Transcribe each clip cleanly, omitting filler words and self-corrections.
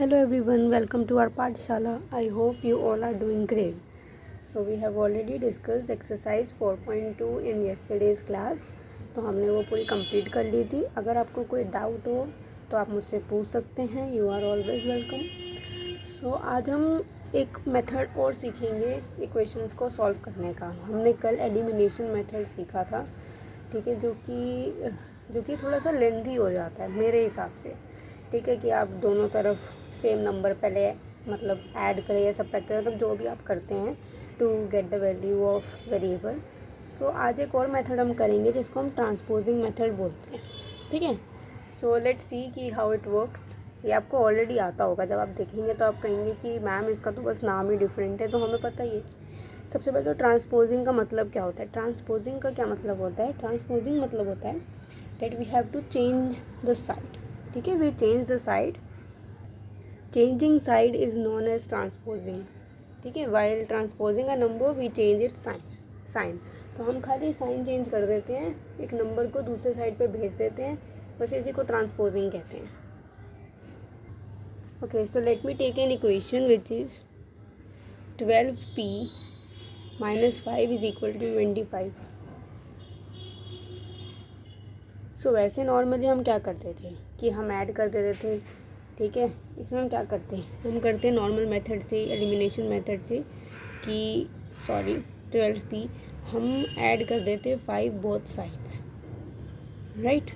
Hello everyone, welcome to our Pathshala. I hope you all are doing great. So we have already discussed exercise 4.2 in yesterday's class. तो हमने वो पूरी complete कर ली थी. अगर आपको कोई डाउट हो तो आप मुझसे पूछ सकते हैं. You are always welcome. So आज हम एक मेथड और सीखेंगे इक्वेशंस को सॉल्व करने का. हमने कल एलिमिनेशन मेथड सीखा था, ठीक है, जो कि थोड़ा सा लेंथी हो जाता है मेरे हिसाब से. ठीक है, कि आप दोनों तरफ सेम नंबर पहले मतलब ऐड करें या सब्ट्रैक्ट करें, मतलब जो भी आप करते हैं to get the value of variable. So आज एक और मेथड हम करेंगे जिसको हम ट्रांसपोजिंग मेथड बोलते हैं. ठीक है, सो लेट्स सी कि हाउ इट वर्क्स. ये आपको ऑलरेडी आता होगा. जब आप देखेंगे तो आप कहेंगे कि मैम इसका तो बस नाम ही डिफरेंट है, तो हमें पता ही है. सबसे पहले तो ट्रांसपोजिंग का मतलब क्या होता है. ट्रांसपोजिंग का क्या मतलब होता है. ट्रांसपोजिंग मतलब होता है that we have to change the side. ठीक है, we change the side. Changing side is known as transposing. ठीक है, while transposing a number we change it sign. तो हम खाली साइन चेंज कर देते हैं, एक नंबर को दूसरे साइड पे भेज देते हैं, बस इसी को ट्रांसपोजिंग कहते हैं. Okay, so let me take an equation which is 12p - 5 is equal to 25. So वैसे नॉर्मली हम क्या करते थे कि हम ऐड कर देते थे. ठीक है, इसमें हम क्या करते हैं, हम करते हैं नॉर्मल मेथड से, एलिमिनेशन मेथड से, कि 12p हम ऐड कर देते 5 बोथ साइड्स, राइट.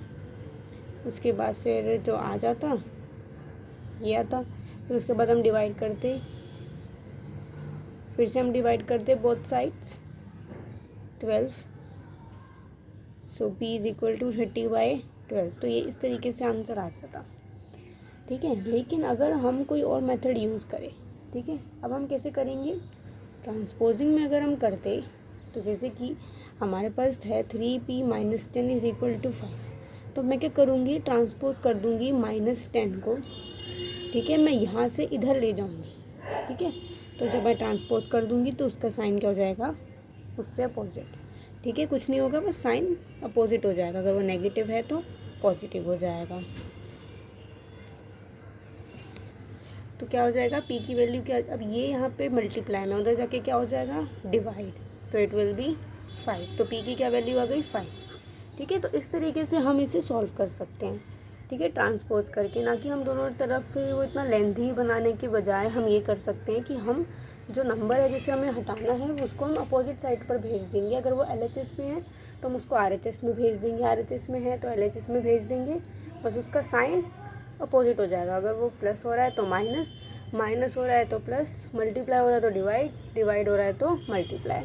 उसके बाद फिर जो आ जाता ये आता, फिर उसके बाद हम डिवाइड करते, फिर से हम डिवाइड करते both sides 12. So p is equal to 30/12. तो ये इस तरीके से आंसर आ जाता. ठीक है, लेकिन अगर हम कोई और मेथड यूज़ करें, ठीक है, अब हम कैसे करेंगे. ट्रांसपोजिंग में अगर हम करते तो जैसे कि हमारे पास है 3p - 10 इज़ इक्वल टू 5. तो मैं क्या करूँगी, ट्रांसपोज कर दूँगी -10 को. ठीक है, मैं यहाँ से इधर ले जाऊँगी. ठीक है, तो जब मैं ट्रांसपोज कर दूँगी तो उसका साइन क्या हो जाएगा, उससे अपोजिट. ठीक है, कुछ नहीं होगा, बस साइन अपोजिट हो जाएगा. अगर वो नेगेटिव है तो पॉजिटिव हो जाएगा. तो क्या हो जाएगा, p की वैल्यू क्या, अब ये यहाँ पे मल्टीप्लाई में, उधर जाके क्या हो जाएगा, divide. So it will be 5. तो p की क्या वैल्यू आ गई, 5. ठीक है, तो इस तरीके से हम इसे सॉल्व कर सकते हैं. ठीक है, ट्रांसपोज करके, ना कि हम दोनों तरफ वो इतना लेंथी बनाने के बजाय हम ये कर सकते हैं कि हम जो नंबर है जिसे हमें हटाना है उसको हम अपोजिट साइड पर भेज देंगे. अगर वो LHS में है तो हम उसको RHS में भेज देंगे, RHS में है तो LHS में भेज देंगे, बस उसका साइन अपोजिट हो जाएगा. अगर वो प्लस हो रहा है तो माइनस, माइनस हो रहा है तो प्लस, मल्टीप्लाई हो रहा है तो डिवाइड, डिवाइड हो रहा है तो मल्टीप्लाई,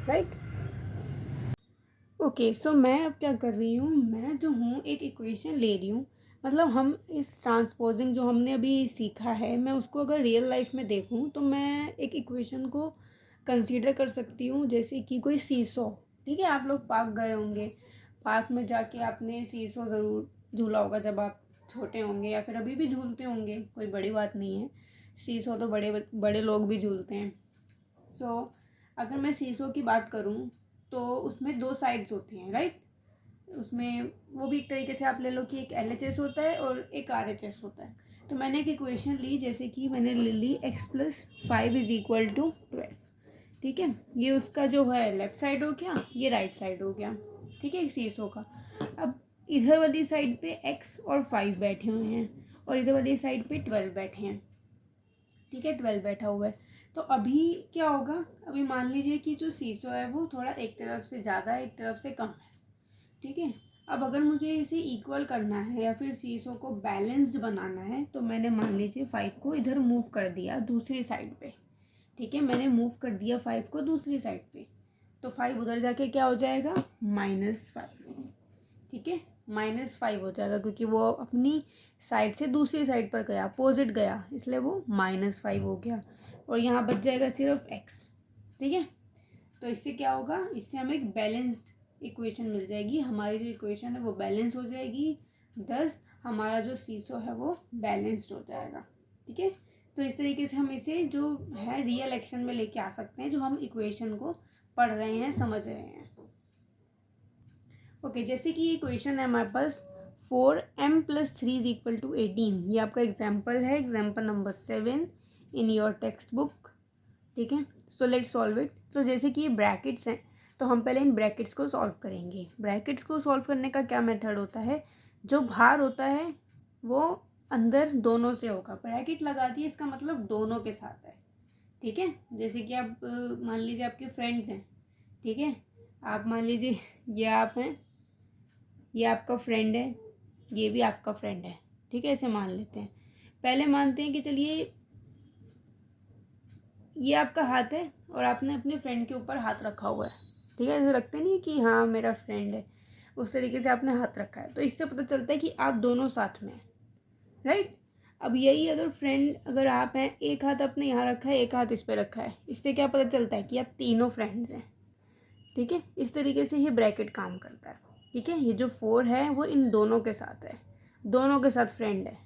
राइट. ओके, सो मैं अब क्या कर रही हूँ, मैं जो हूँ एक इक्वेशन ले रही हूँ. मतलब हम इस ट्रांसपोजिंग जो हमने अभी सीखा है, मैं उसको अगर रियल लाइफ में देखूँ तो मैं एक इक्वेशन को कंसीडर कर सकती हूँ जैसे कि कोई सीसो. ठीक है, आप लोग पार्क गए होंगे, पार्क में जाके आपने सीसो ज़रूर झूला होगा जब आप छोटे होंगे, या फिर अभी भी झूलते होंगे, कोई बड़ी बात नहीं है. सीसो तो बड़े बड़े लोग भी झूलते हैं. सो अगर मैं सीसो की बात करूँ तो उसमें 2 साइड्स होती हैं, राइट. उसमें वो भी एक तरीके से आप ले लो कि एक LHS होता है और एक RHS होता है. तो मैंने एक इक्वेशन ली, जैसे कि मैंने ले ली x + 5 इज़ इक्वल टू 12. ठीक है, ये उसका जो है लेफ़्ट साइड हो गया, ये राइट साइड हो गया. ठीक है, सीसो का. अब इधर वाली साइड पे x और 5 बैठे हुए हैं और इधर वाली साइड पे 12 बैठे हैं. ठीक है, 12 बैठा हुआ है. तो अभी क्या होगा, अभी मान लीजिए कि जो सीसो है वो थोड़ा एक तरफ से ज़्यादा है, एक तरफ से कम है. ठीक है, अब अगर मुझे इसे इक्वल करना है या फिर सीसो को बैलेंस्ड बनाना है तो मैंने मान लीजिए 5 को इधर मूव कर दिया दूसरी साइड पे. ठीक है, मैंने मूव कर दिया 5 को दूसरी साइड पे, तो 5 उधर जाके क्या हो जाएगा, -5. ठीक है, -5 हो जाएगा क्योंकि वो अपनी साइड से दूसरी साइड पर गया, अपोजिट गया, इसलिए वो -5 हो गया. और यहाँ बच जाएगा सिर्फ x. ठीक है, तो इससे क्या होगा, इससे हमें एक बैलेंस्ड इक्वेशन मिल जाएगी. हमारी जो इक्वेशन है वो बैलेंस हो जाएगी, दस हमारा जो सीसो है वो बैलेंस्ड हो जाएगा. ठीक है, तो इस तरीके से हम इसे जो है रियल एक्शन में लेके आ सकते हैं, जो हम इक्वेशन को पढ़ रहे हैं, समझ रहे हैं. ओके, जैसे कि ये इक्वेशन है हमारे पास 4m+3 इज इक्वल टू 18। ये आपका एग्जाम्पल है, example number 7 in your text book. ठीक है, सो लेट्स सॉल्व इट। तो जैसे कि ये ब्रैकेट्स हैं तो हम पहले इन ब्रैकेट्स को सॉल्व करेंगे। ब्रैकेट्स को सॉल्व करने का क्या मेथड होता है, जो बाहर होता है वो अंदर दोनों से होगा। ब्रैकेट लगा दिए इसका मतलब दोनों के साथ है। ठीक है, जैसे कि आप मान लीजिए आपके फ्रेंड्स हैं। ठीक है, आप मान लीजिए ये आप हैं, ये आपका फ्रेंड है, ये भी आपका फ्रेंड है। ठीक है, ऐसे मान लेते हैं। पहले मानते हैं कि चलिए ये आपका हाथ है और आपने अपने फ्रेंड के ऊपर हाथ रखा हुआ है। ठीक है, ऐसे रखते नहीं कि हाँ मेरा फ्रेंड है, उस तरीके से आपने हाथ रखा है, तो इससे पता चलता है कि आप दोनों साथ में हैं। राइट, अब यही अगर फ्रेंड अगर आप हैं, एक हाथ आपने यहाँ रखा है, एक हाथ इस पर रखा है, इससे क्या पता चलता है कि आप तीनों फ्रेंड्स हैं। ठीक है, इस तरीके से ये ब्रैकेट काम करता है। ठीक है, ये जो 4 है वो इन दोनों के साथ है, दोनों के साथ फ्रेंड है।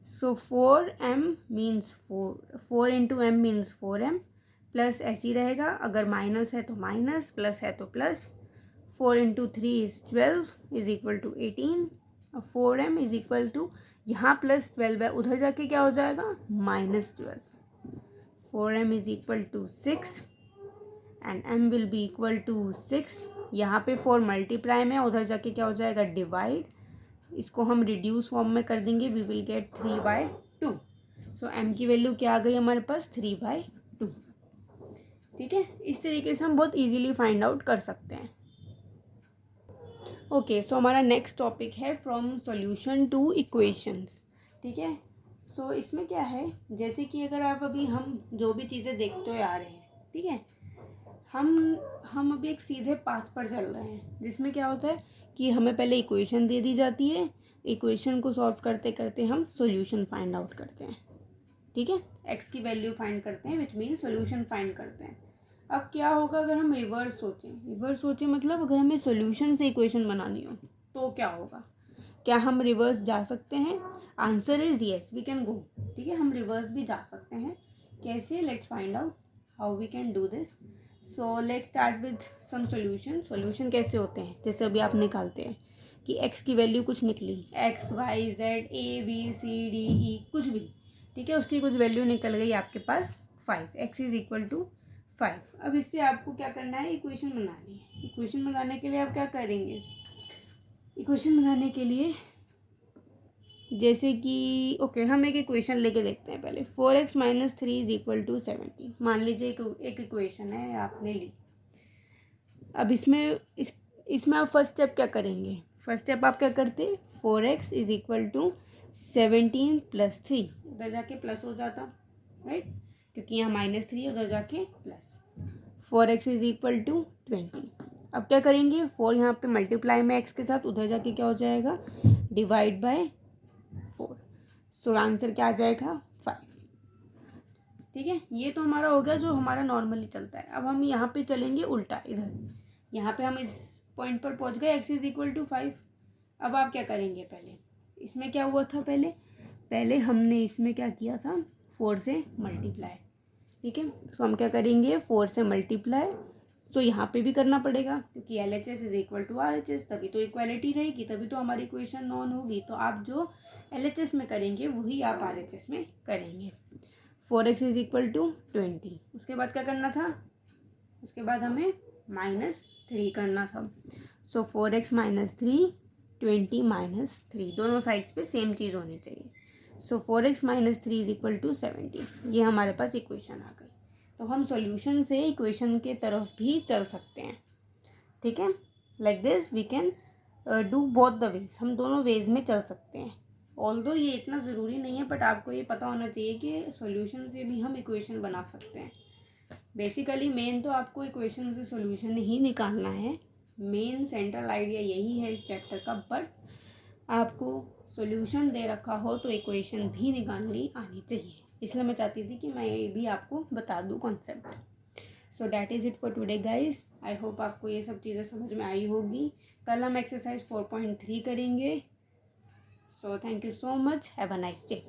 So 4m means 4 into M means 4m, plus ऐसे ही रहेगा, अगर माइनस है तो माइनस, प्लस है तो plus. 4 into 3 is 12 is equal to 18। 4m is equal to, यहाँ प्लस 12 है, उधर जाके क्या हो जाएगा -12। 4m is equal to 6 and m will be equal to 6। यहाँ पे 4 मल्टीप्लाई में, उधर जाके क्या हो जाएगा डिवाइड। इसको हम रिड्यूस फॉर्म में कर देंगे, we will get 3/2। So m की वैल्यू क्या आ गई हमारे पास 3/2। ठीक है, इस तरीके से हम बहुत इजीली फाइंड आउट कर सकते हैं। ओके, सो हमारा नेक्स्ट टॉपिक है फ्रॉम सॉल्यूशन टू इक्वेशंस। ठीक है, सो इसमें क्या है, जैसे कि अगर आप अभी हम जो भी चीज़ें देखते हुए आ रहे हैं, ठीक है, हम अभी एक सीधे पाथ पर चल रहे हैं, जिसमें क्या होता है कि हमें पहले इक्वेशन दे दी जाती है, इक्वेशन को सॉल्व करते करते हम सॉल्यूशन फाइंड आउट करते हैं। ठीक है, एक्स की वैल्यू फाइंड करते हैं, विच मीन सॉल्यूशन फाइंड करते हैं। अब क्या होगा अगर हम रिवर्स सोचें मतलब अगर हमें सॉल्यूशन से इक्वेशन बनानी हो तो क्या होगा, क्या हम रिवर्स जा सकते हैं? Answer is yes, we can go. ठीक है, हम रिवर्स भी जा सकते हैं। कैसे, let's find out how we can do this. So let's start with some solution. Solution कैसे होते हैं, जैसे अभी आप निकालते हैं कि x की वैल्यू कुछ निकली, x y z a b c d e कुछ भी, ठीक है, उसकी कुछ वैल्यू निकल गई आपके पास 5, x इज इक्वल टू 5। अब इससे आपको क्या करना है, इक्वेशन बनानी है। इक्वेशन बनाने के लिए आप क्या करेंगे, इक्वेशन बनाने के लिए जैसे कि ओके हम एक इक्वेशन लेके देखते हैं पहले। 4x - 3 is equal to 17। मान लीजिए एक इक्वेशन है आपने ली। अब इसमें आप फर्स्ट स्टेप क्या करेंगे, फर्स्ट स्टेप आप क्या करते, 4x इज इक्वल टू 17 + 3, उधर जाके प्लस हो जाता, राइट, क्योंकि यहाँ -3 है, उधर जाके plus. 4x is equal to 20। अब क्या करेंगे, 4 यहाँ पे मल्टीप्लाई में x के साथ, उधर जाके क्या हो जाएगा डिवाइड बाय 4। सो आंसर क्या आ जाएगा 5। ठीक है, ये तो हमारा हो गया जो हमारा नॉर्मली चलता है। अब हम यहाँ पे चलेंगे उल्टा, इधर यहाँ पे हम इस पॉइंट पर पहुँच गए, x इज इक्वल टू 5। अब आप क्या करेंगे, पहले इसमें क्या हुआ था, पहले हमने इसमें क्या किया था, 4 से मल्टीप्लाई। ठीक है, तो हम क्या करेंगे 4 से मल्टीप्लाई, तो यहाँ पे भी करना पड़ेगा क्योंकि LHS is equal to RHS, तभी तो इक्वालिटी रहेगी, तभी तो हमारी इक्वेशन नॉन होगी। तो आप जो LHS में करेंगे वही आप RHS में करेंगे। 4x इज इक्वल टू 20, उसके बाद क्या करना था, उसके बाद हमें -3 करना था। सो 4x - 3, 20 - 3, दोनों साइड्स पे सेम चीज़ होनी चाहिए। सो 4x - 3 इज इक्वल टू 17। ये हमारे पास इक्वेशन आ गई। तो हम सॉल्यूशन से इक्वेशन के तरफ भी चल सकते हैं। ठीक है, like this we can do both the ways, हम दोनों वेज में चल सकते हैं। ऑल्दो ये इतना ज़रूरी नहीं है, बट आपको ये पता होना चाहिए कि सॉल्यूशन से भी हम इक्वेशन बना सकते हैं। बेसिकली मेन तो आपको इक्वेशन से सॉल्यूशन ही निकालना है, मेन सेंट्रल आइडिया यही है इस चैप्टर का। बट आपको सॉल्यूशन दे रखा हो तो इक्वेशन भी निकालनी आनी चाहिए, इसलिए मैं चाहती थी कि मैं ये भी आपको बता दूँ concept. So that is it for today guys. I hope आपको ये सब चीज़ें समझ में आई होगी। कल हम एक्सरसाइज 4.3 करेंगे। So thank you so much, have a nice day.